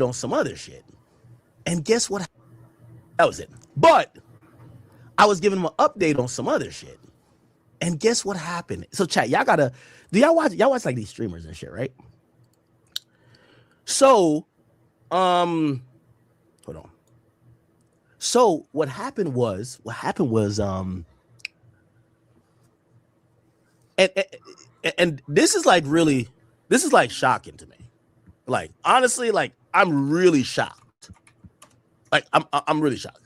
on some other shit. And guess what? That was it. But I was giving him an update on some other shit. And guess what happened? So chat, do y'all watch like these streamers and shit, right? So, hold on. So what happened was, and this is like shocking to me. Like, honestly, like I'm really shocked. Like I'm really shocked.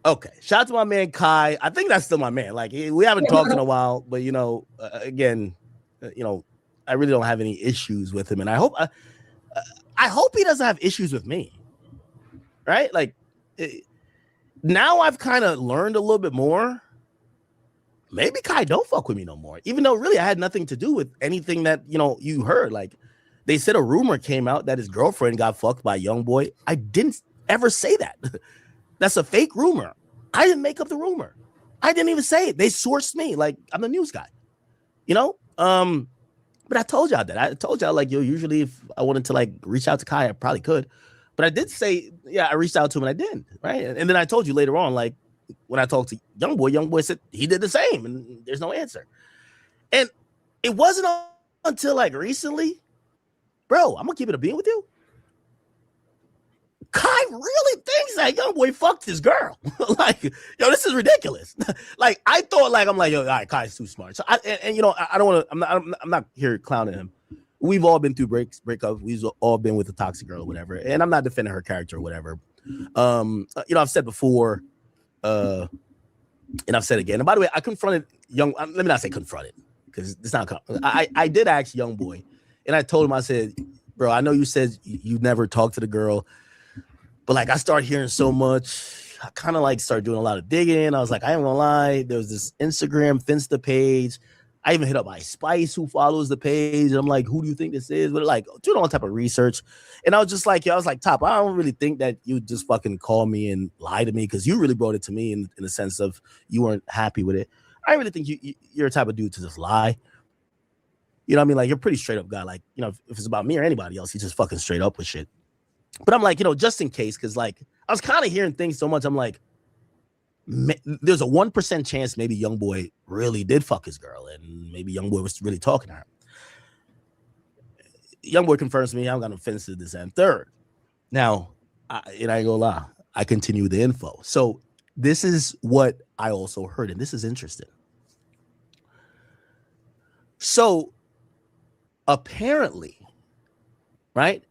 Okay, shout out to my man Kai. I think that's still my man. Like we haven't talked in a while, but again, I really don't have any issues with him, and I hope he doesn't have issues with me. Right? Like now I've kind of learned a little bit more. Maybe Kai don't fuck with me no more, even though really I had nothing to do with anything that you heard. Like they said a rumor came out that his girlfriend got fucked by YoungBoy. I didn't ever say that. That's a fake rumor. I didn't make up the rumor. I didn't even say it. They sourced me. Like I'm the news guy, But I told y'all that. I told y'all like, usually if I wanted to like reach out to Kai, I probably could. But I did say, yeah, I reached out to him and I didn't, right? And then I told you later on, like when I talked to YoungBoy said he did the same, and there's no answer. And it wasn't until like recently, bro. I'm gonna keep it a being with you. Kai really thinks that YoungBoy fucked his girl. Like, this is ridiculous. Like, I thought, like, I'm like, all right, Kai's too smart. So I don't want to. I'm not here clowning him. We've all been through breakups. We've all been with a toxic girl or whatever. And I'm not defending her character or whatever. I've said before, and I've said again. And by the way, I confronted let me not say confronted because it's not. I did ask YoungBoy, and I told him, I said, bro, I know you said you never talked to the girl. But like I started hearing so much, I kind of like started doing a lot of digging. I was like, I ain't gonna lie, there was this Instagram Finsta page. I even hit up my Spice who follows the page. And I'm like, who do you think this is? But like doing all type of research. And I was just like, Top, I don't really think that you just fucking call me and lie to me because you really brought it to me in the sense of you weren't happy with it. I really think you're a type of dude to just lie. You know what I mean? Like you're a pretty straight up guy. Like, if it's about me or anybody else, he's just fucking straight up with shit. But I'm like, just in case, because like I was kind of hearing things so much, I'm like, there's a 1% chance maybe YoungBoy really did fuck his girl, and maybe YoungBoy was really talking to her. YoungBoy confirms to me, I haven't got no offense to this and third. Now, I ain't gonna lie, I continue the info. So this is what I also heard, and this is interesting. So apparently, right?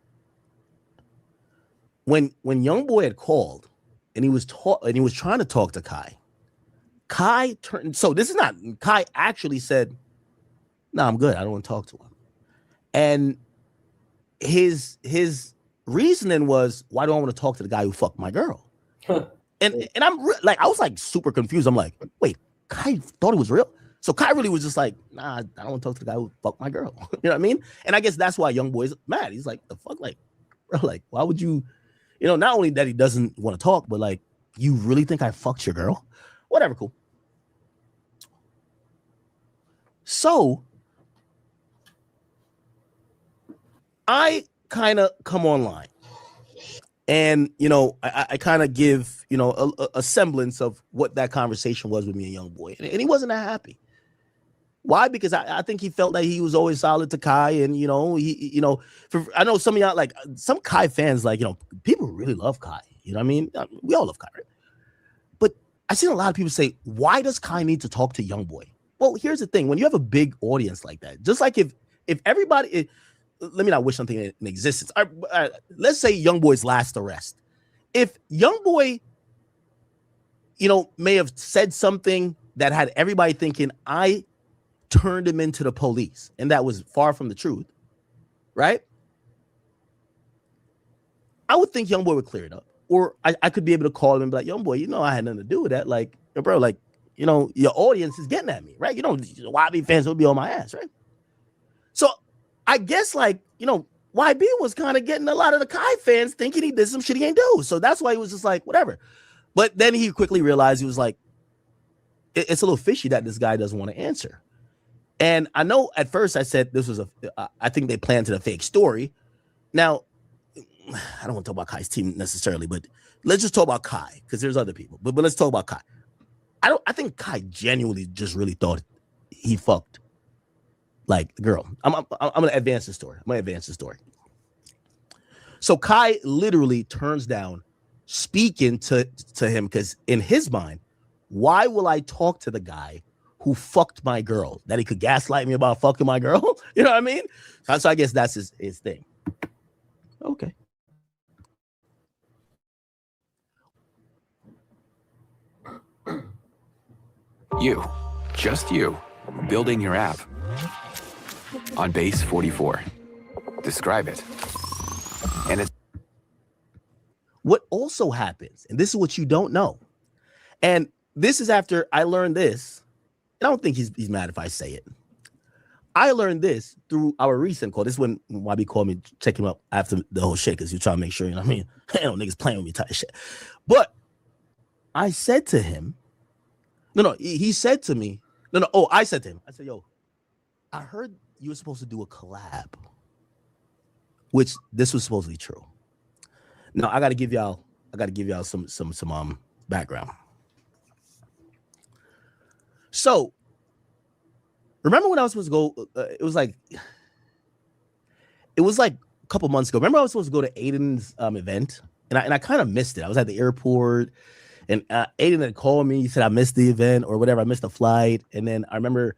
When YoungBoy had called and he was trying to talk to Kai turned. So this is not Kai actually said, "No, I'm good. I don't want to talk to him." And his reasoning was, "Why do I want to talk to the guy who fucked my girl?" and I'm like, I was like super confused. I'm like, wait, Kai thought it was real. So Kai really was just like, nah, I don't want to talk to the guy who fucked my girl. You know what I mean? And I guess that's why YoungBoy's mad. He's like, the fuck, like, bro, like, why would you? Not only that he doesn't want to talk, but like, you really think I fucked your girl? Whatever, cool. So I kind of come online and, I kind of give, a semblance of what that conversation was with me and YoungBoy. And he wasn't that happy. Why? Because I think he felt like he was always solid to Kai, and I know some of y'all, like some Kai fans, like people really love Kai. You know what I mean? We all love Kai, right? But I've seen a lot of people say, why does Kai need to talk to YoungBoy? Well, here's the thing: when you have a big audience like that, just like if everybody, let me not wish something in existence. Let's say YoungBoy's last arrest. If YoungBoy, may have said something that had everybody thinking I turned him into the police, and that was far from the truth, right? I would think YoungBoy would clear it up, or I could be able to call him and be like, YoungBoy, I had nothing to do with that. Like, bro, like, your audience is getting at me, right? YB fans would be on my ass, right? So I guess like, YB was kind of getting a lot of the Kai fans thinking he did some shit he ain't do. So that's why he was just like, whatever. But then he quickly realized he was like, it's a little fishy that this guy doesn't want to answer. And I know at first I said this was I think they planted a fake story. Now, I don't want to talk about Kai's team necessarily, but let's just talk about Kai because there's other people. But let's talk about Kai. I think Kai genuinely just really thought he fucked like the girl. I'm gonna advance the story. So Kai literally turns down speaking to him because in his mind, why will I talk to the guy who fucked my girl? That he could gaslight me about fucking my girl? You know what I mean? So I guess that's his thing. Okay. You, just you, building your app on Base 44. Describe it. And it's what also happens, and this is what you don't know, and this is after I learned this, and I don't think he's mad if I say it. I learned this through our recent call. This is when YB called me, check him up after the whole shit, because you're trying to make sure, you know what I mean? Niggas playing with me type of shit. But I said to him, he said to me, I said to him, I said, yo, I heard you were supposed to do a collab, which this was supposedly true. Now I gotta give y'all some background. So remember when I was supposed to go, it was like a couple months ago. Remember I was supposed to go to Aiden's event, and I kind of missed it. I was at the airport, and Aiden had called me. He said I missed the event or whatever. I missed the flight, and then I remember,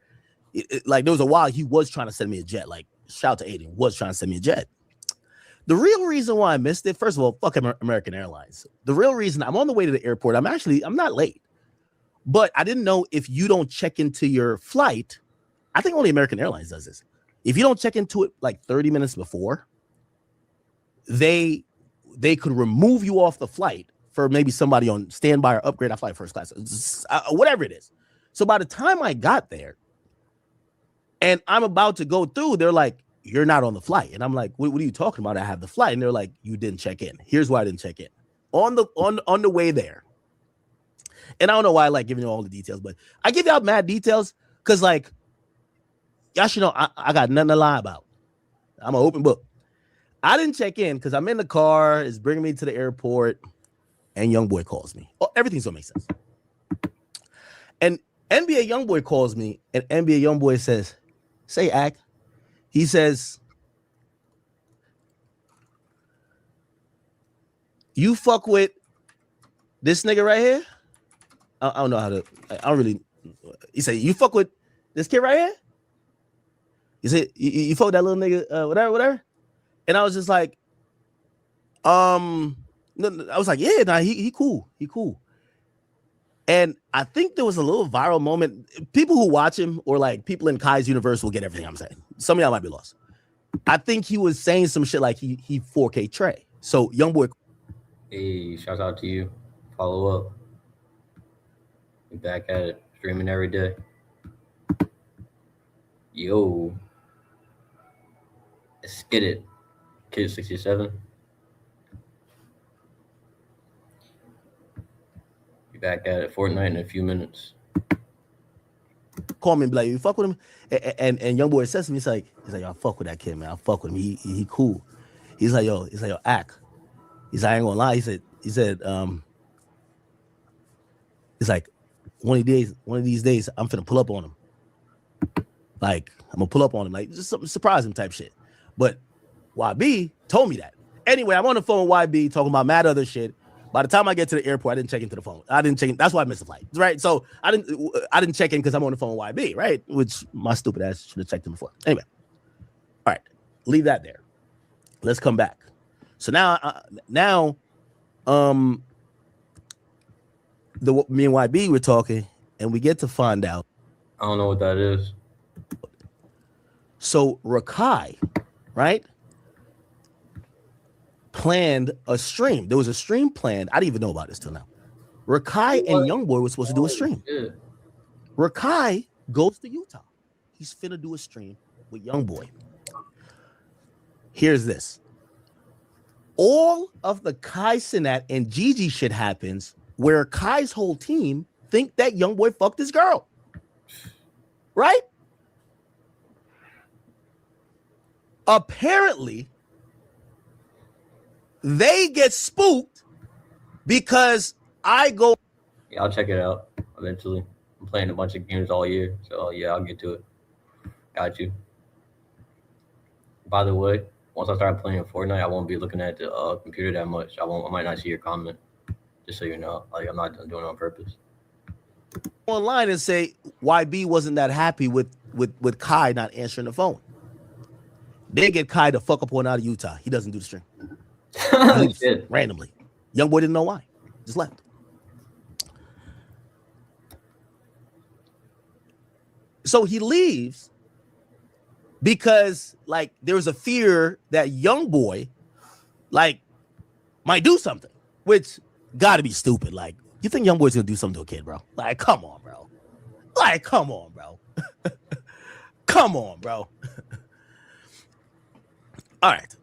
like there was a while he was trying to send me a jet. Like shout out to Aiden, was trying to send me a jet. The real reason why I missed it, first of all, fuck American Airlines. The real reason I'm on the way to the airport, I'm not late, but I didn't know if you don't check into your flight. I think only American Airlines does this. If you don't check into it like 30 minutes before, they could remove you off the flight for maybe somebody on standby or upgrade. I fly first class, whatever it is. So by the time I got there and I'm about to go through, they're like, you're not on the flight. And I'm like, what are you talking about? I have the flight. And they're like, you didn't check in. Here's why I didn't check in. On the way there. And I don't know why I like giving you all the details, but I give y'all mad details because like, y'all should know I got nothing to lie about. I'm an open book. I didn't check in because I'm in the car. It's bringing me to the airport, and YoungBoy calls me. Oh, everything's gonna make sense. And NBA YoungBoy calls me, and NBA YoungBoy says, "Say act." He says, "You fuck with this nigga right here." I don't know how to. I don't really. He said, "You fuck with this kid right here." He said, "You fuck with that little nigga, whatever." And I was just like, no, I was like, yeah, nah, he cool. And I think there was a little viral moment. People who watch him or like people in Kai's universe will get everything I'm saying. Some of y'all might be lost. I think he was saying some shit like he 4K Trey. So YoungBoy. Hey, shout out to you. Follow up. We back at it. Streaming every day. Yo. Let's get it. Kid 67. Be back at it. Fortnite in a few minutes. Call me and be like, you fuck with him? And YoungBoy says to me, he's like, yo, I fuck with that kid, man. I fuck with him. He cool. He's like, yo, act. He's like, I ain't gonna lie. He said, it's like one of these days, I'm finna pull up on him. Like, I'm gonna pull up on him, like just something surprise him type shit. But YB told me that. Anyway, I'm on the phone with YB talking about mad other shit. By the time I get to the airport, I didn't check into the phone. I didn't check in. That's why I missed the flight, right? So I didn't check in because I'm on the phone with YB, right? Which my stupid ass should have checked in before. Anyway, all right, leave that there. Let's come back. So now, me and YB were talking, and we get to find out. I don't know what that is. So Rakai, right, planned a stream. There was a stream planned. I didn't even know about this till now. Rakai and YoungBoy were supposed to do a stream. Yeah. Rakai goes to Utah. He's finna do a stream with YoungBoy. Here's this. All of the Kai Cenat and Gigi shit happens where Kai's whole team think that YoungBoy fucked his girl. Right? Apparently, they get spooked because I go. Yeah, I'll check it out eventually. I'm playing a bunch of games all year, so yeah, I'll get to it. Got you. By the way, once I start playing Fortnite, I won't be looking at the computer that much. I might not see your comment. Just so you know, like I'm not doing it on purpose. Online and say YB wasn't that happy with Kai not answering the phone. They get Kai the fuck up on out of Utah. He doesn't do the stream. Shit. Randomly. Young boy didn't know why. Just left. So he leaves because like there was a fear that young boy like might do something, which gotta be stupid. Like, you think young boy's gonna do something to a kid, bro? Like, come on, bro. Like, come on, bro. Come on, bro. All right.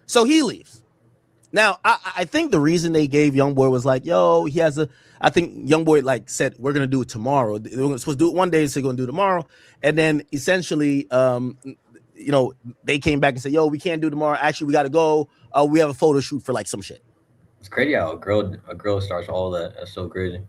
So he leaves. Now, I think the reason they gave young boy was like, yo, he has a. I think young boy like said we're gonna do it tomorrow. We're supposed to do it one day, so they're gonna do it tomorrow. And then essentially, you know, they came back and said, yo, we can't do it tomorrow. Actually, we gotta go. We have a photo shoot for like some shit. It's crazy how a girl starts all that. That's so crazy.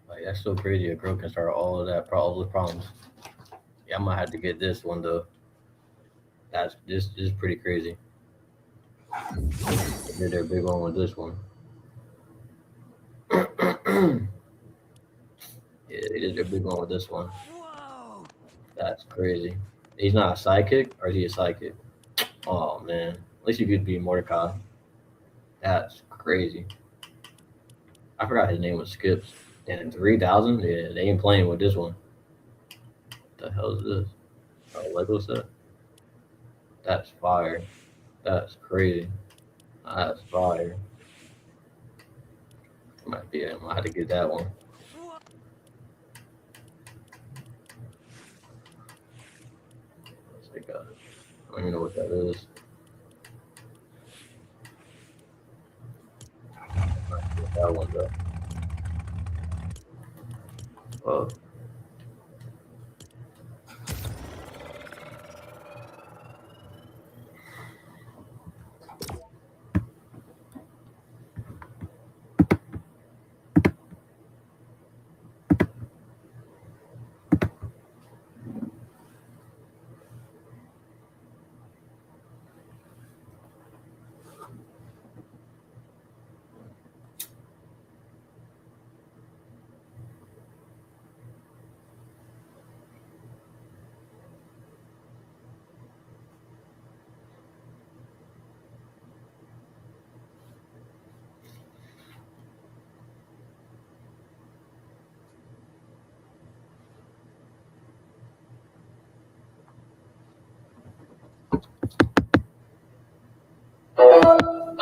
Like, that's so crazy. A girl can start all of that, all those problems. Yeah, I might have to get this one though. This is pretty crazy. They're big on with this one. Yeah, they did their big one with this one. That's crazy. He's not a sidekick, or is he a sidekick? Oh man, at least you could be Mordecai. That's crazy. I forgot his name was Skips. And 3,000? Yeah, they ain't playing with this one. What the hell is this? Oh, Lego set? That's fire. That's crazy. That's fire. I might have to get that one. Let's take a, I don't even know what that is. Might get that one though. Oh.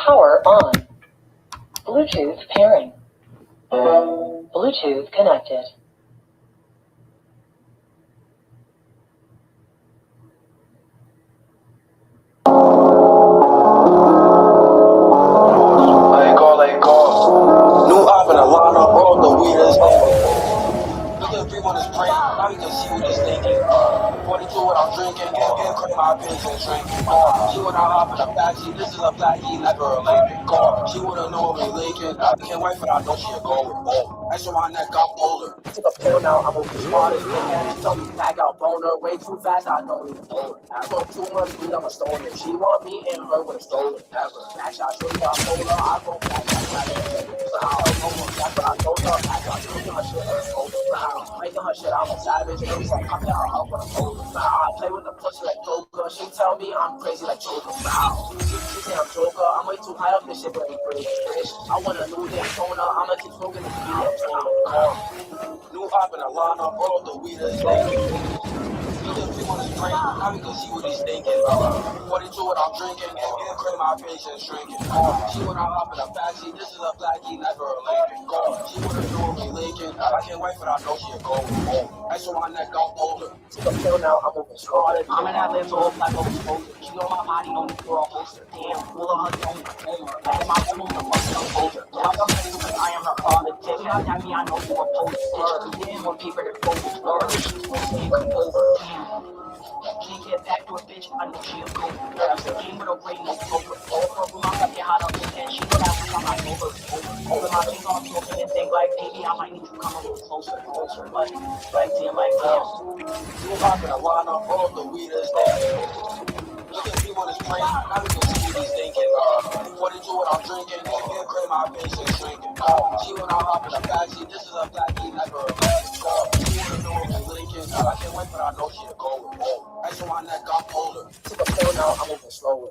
Power on. Bluetooth pairing. Bluetooth connected. Let go. New op in a lineup, all the weed is look at people on this brain, now you can see what he's thinking. 42 what I'm drinking, getting crazy, my bitch and drinking. She wanna hop in the backseat, this is a blackie, like her Olympic car. She wanna know me Lincoln, I can't wait for that, I know she'll go with all. Ice on my neck, I'm older. Took a pill now, I'm gonna be smarter. She told me back out boner, way too fast, I don't even know it. I smoke too much weed, I'm a stoner. She want me and her with a stolen ever. Back shot, show you I'm polar, I go back, that's what I told her, back out, making her shit, making her shit, I'm a savage. Baby's like, I'm down, I'm gonna hold her. I play with the pussy like Joker. She tell me I'm crazy like Joker. She say I'm Joker. I'm way too high up this shit, but ain't crazy. I want a new Daytona. I'ma keep smoking this weed uptown. New op in a lineup, all the weed is late. brain. Now we can see what he's thinking. 42 what I'm drinking. Getting cream, my patience shrinking. She wanna hop in the backseat. This is a blackie, never a Lincoln. She wanna know we linking. I can't wait for that. I know she a gold. Ice on my neck, I'm older. Take a pill now, I'm moving slow. I'm in that live to old like exposure. She know my body, only for a holster. Damn, full of her own homer. Like my own the fucking composure. How come I because I am her father? Take it out, me, I know you a poser. Bitch, you didn't want paper to fold. Laura, she's supposed to come over. Damn. Can't get back to a bitch, I know she a goat. I'm the king with a ring, no poker. All for room, I got get hot up and she know that we are my over. Over my cheeks on smoking and think like, baby, I might need to come a little closer. Like damn, you popping a line up, all the weed is there. Look at me on his plane, now we can see what he's thinking. 42 what I'm drinking, getting cream, my patience shrinking. She wanna hop in the backseat, this is a blackie, never a Lincoln. She wanna know what we linking. I can't wait, but I know she a gold. Ice on my neck, I'm older. Take a pill now, I'm moving slower.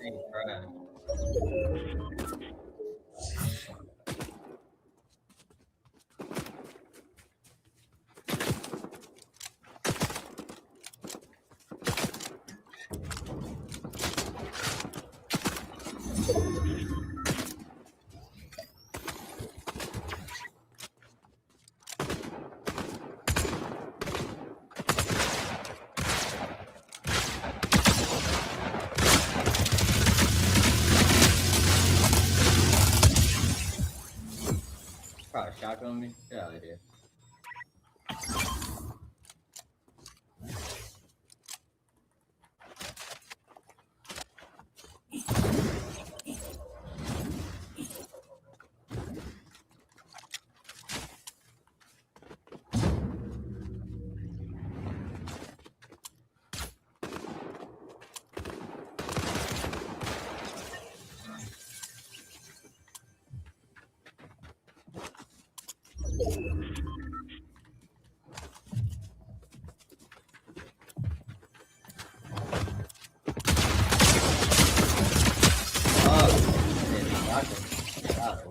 Ain't crying. Probably shotgun me. Get out of here.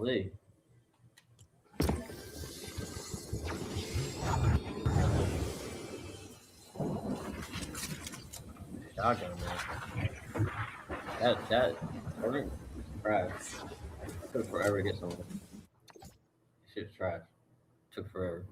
Golly. Shotgun, man. That, trash. Took forever to get someone. Shit's trash. Took forever.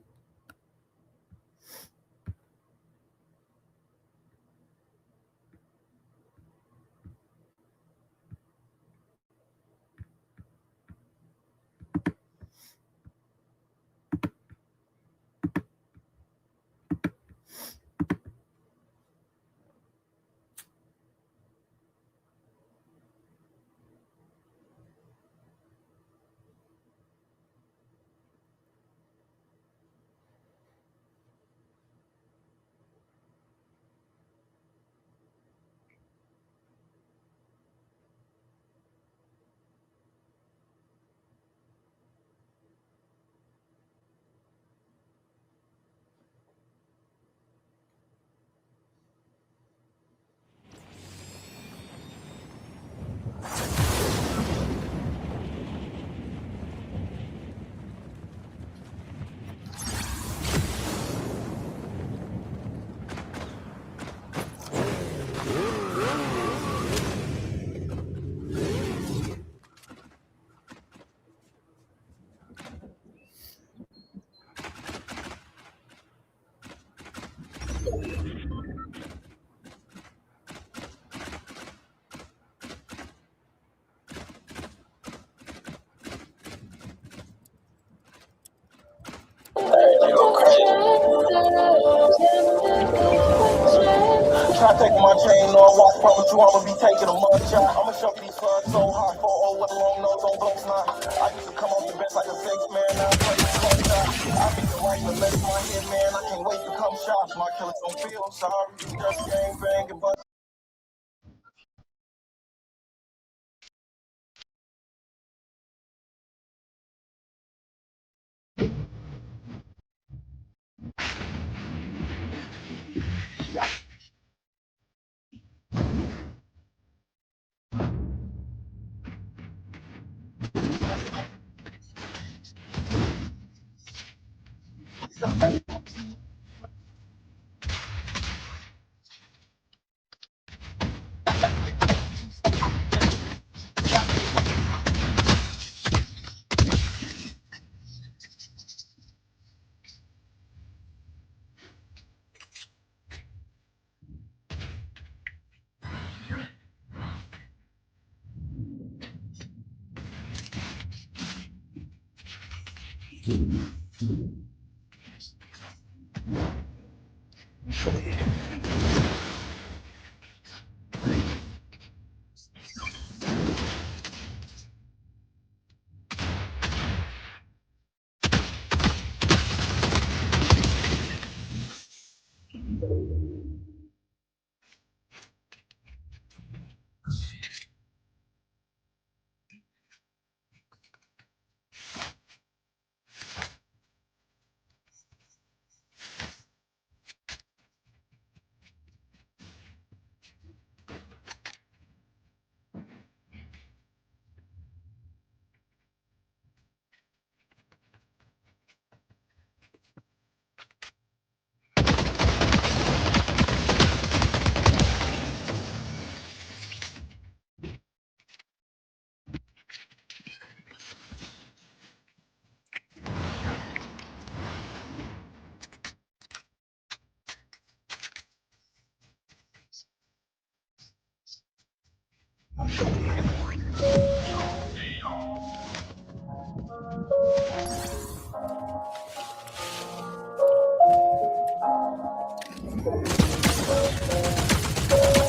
Try taking my chain off, watch promise you I'ma be taking a mug shot. I'ma show you these slugs so hot, 4-0 with a long nose on both snot. I used to come off the bench like a 6-man, now I'm playing club shot. I beat the right to lace my head, man, I can't wait to come shop. My killers don't feel sorry, just gang banging, but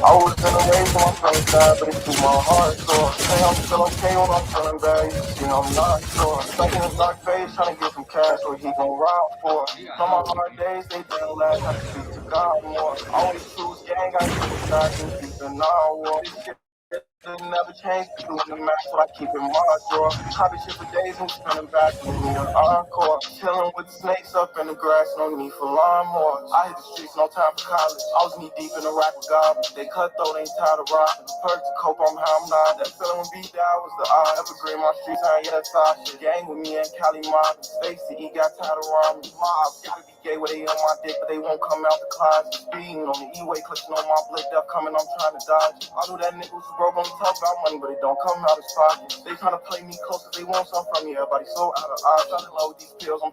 I was in a rage when I'm feeling sad, but it threw my heart sore. Say I'm still okay when I'm feeling bad, you see I'm not sure. Stuck in his dark face, trying to get some cash, what he gon' ride for. On my hard days, they didn't last, I can speak to God more. Always choose gang, I keep it stacking, keep an eye on war. This shit it never changed, doing the max, what I keep in my drawer. Copy shit for days and turning back, with me an encore. Chilling with snakes up in the grass, no need for lawnmowers. I hit the streets, no time for college. I was knee deep in the rap with goblins. They cutthroat, ain't tired of robbing. Perk to cope, I'm how I'm not. That feeling when beat down was the eye. Evergreen, my streets, I ain't yet Sasha. Gang with me and Cali Mob. Stacy, he got tired of robbing. Mob, gotta be gay where they on my dick, but they won't come out the closet. Speeding on the E-way, clutching on my blick, death coming, I'm trying to dodge it. I knew that nigga was broke, only talk about money, but it don't come out his pocket. They tryna play me close, cause they want something from me. Everybody so out of odds, trying to load these pills. I'm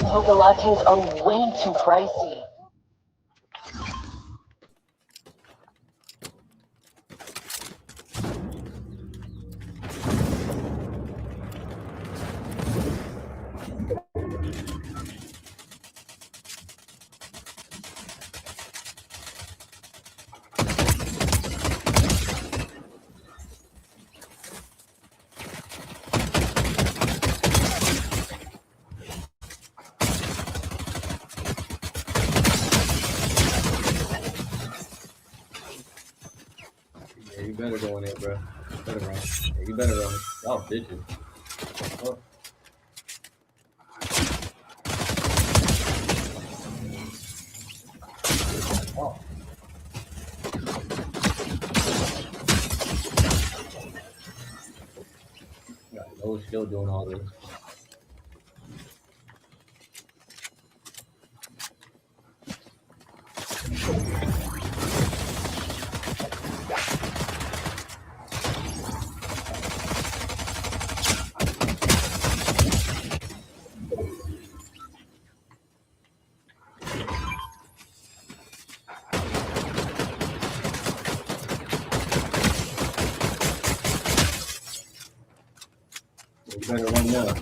Mocha lattes are way too pricey. Yeah, you better go in there, bro. You better run. Yeah, you better run. Y'all bitches. Oh. Oh. Yeah, Lowe's still doing all this. You better run now.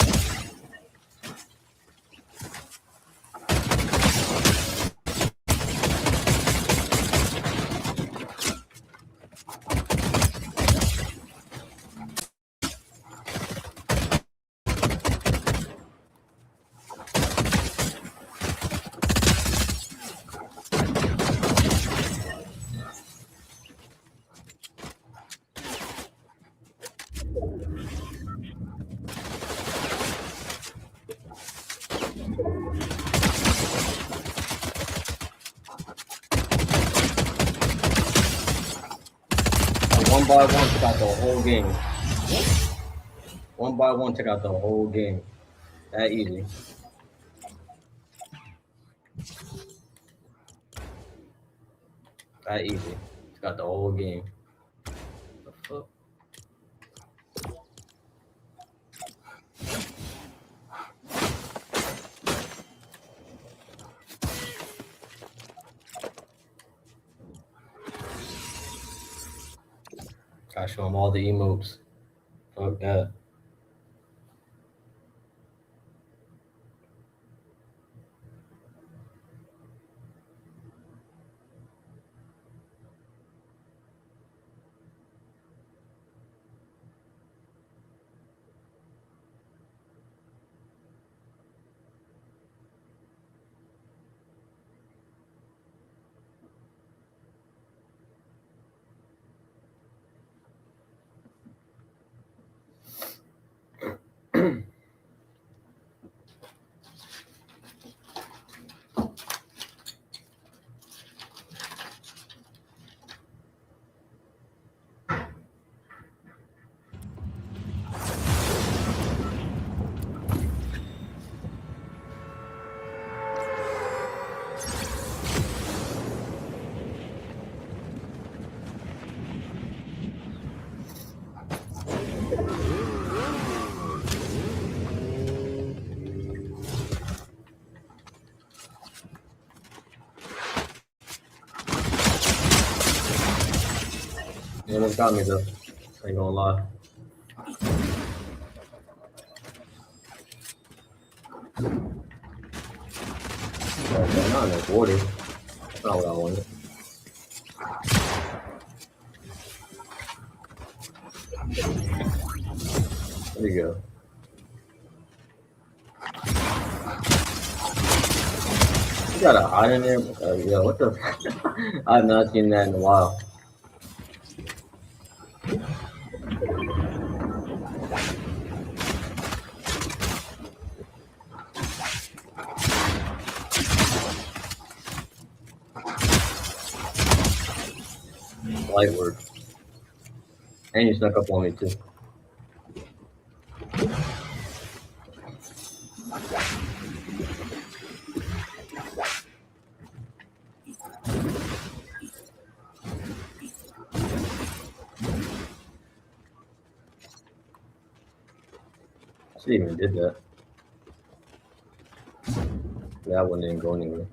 One by one, took out the whole game. One by one, took out the whole game. That easy. That easy. Took out the whole game. The fuck? Gotta show him all the emotes. Fuck that. You almost got me though. Ain't gonna lie. Oh, not enough water. That's not what I wanted. There you go. You got a hide in there? Yeah, what the? I have not seen that in a while. Light work. And you snuck up on me too. She even did that. That one didn't go anywhere.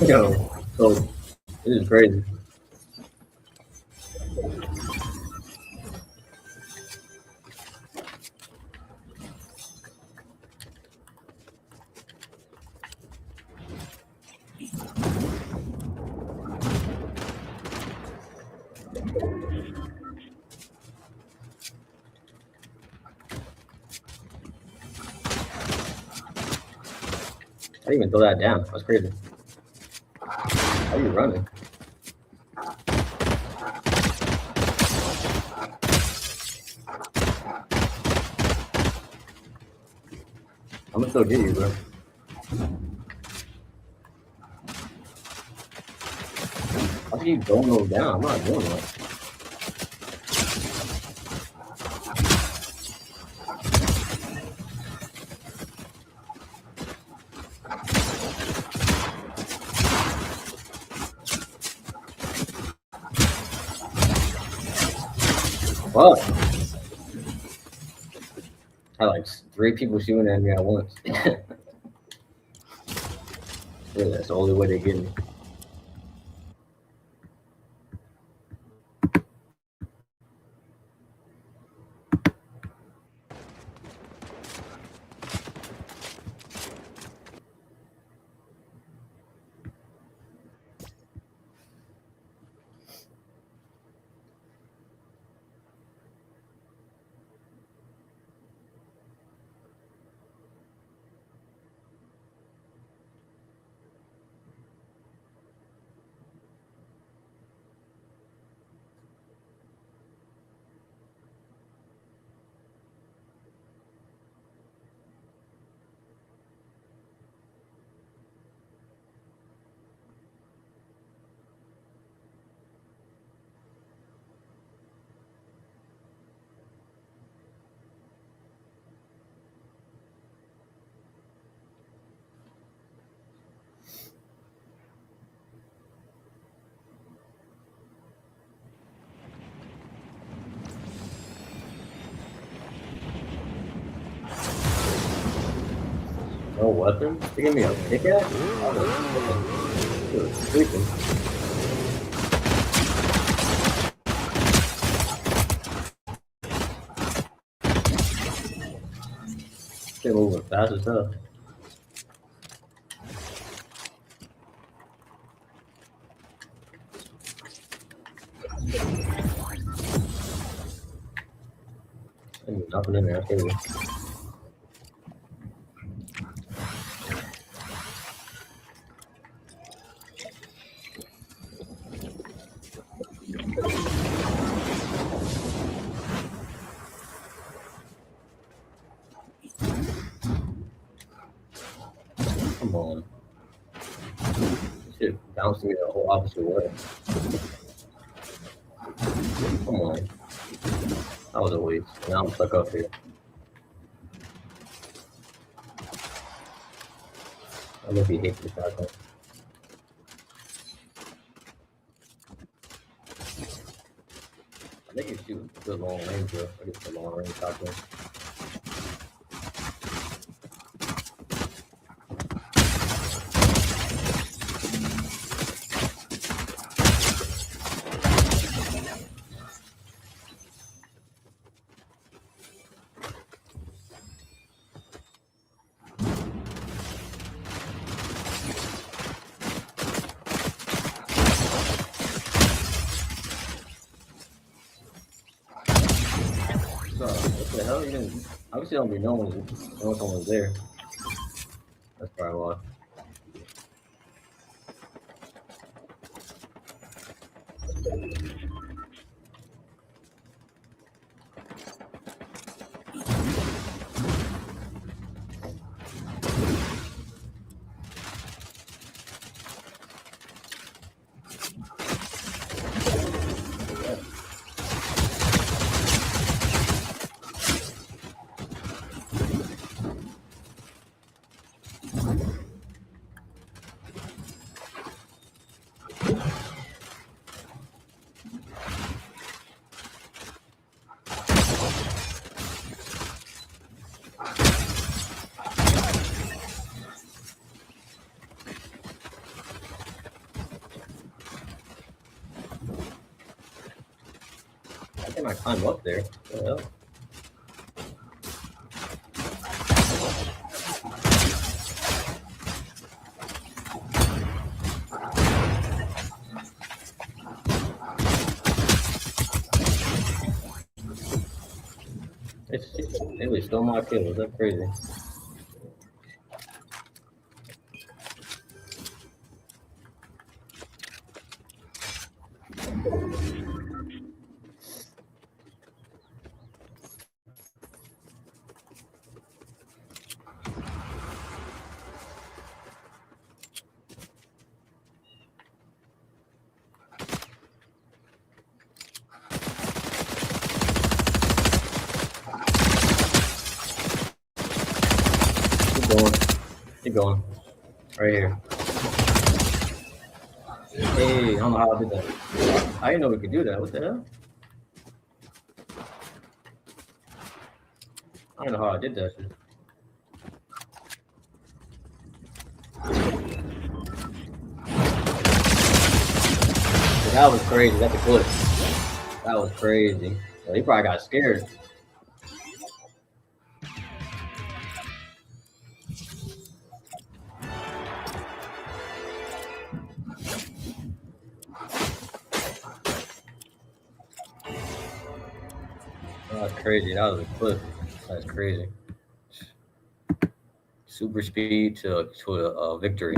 Yo, so this is crazy. I didn't even throw that down. That's crazy. How are you running? I'm gonna still get you, bro. How do you throwing those down? I'm not doing that. Fuck. I had like 3 people shooting at me at once. Really, that's the only way they get me. No weapon? They give me a pickaxe? I was sleeping. They're moving fast as hell. Ain't nothing in there. Too. Come on. Shit bounced me the whole opposite way. Come on. That was a waste. Now I'm stuck up here. I know if he hates the shotgun. I think you shoot good long range, bro. I guess the long range shotgun. What the hell? You didn't, obviously don't be knowing someone's there. That's probably why. trying to climb up there. What the hell? They really stole my kills. That's crazy. Keep going. Right here. Hey, I don't know how I did that. I didn't know we could do that. What the hell? I don't know how I did that shit. That was crazy. That's a clip. That was crazy. Well, he probably got scared. That was crazy. That was a clip. That's crazy. Super speed to a victory.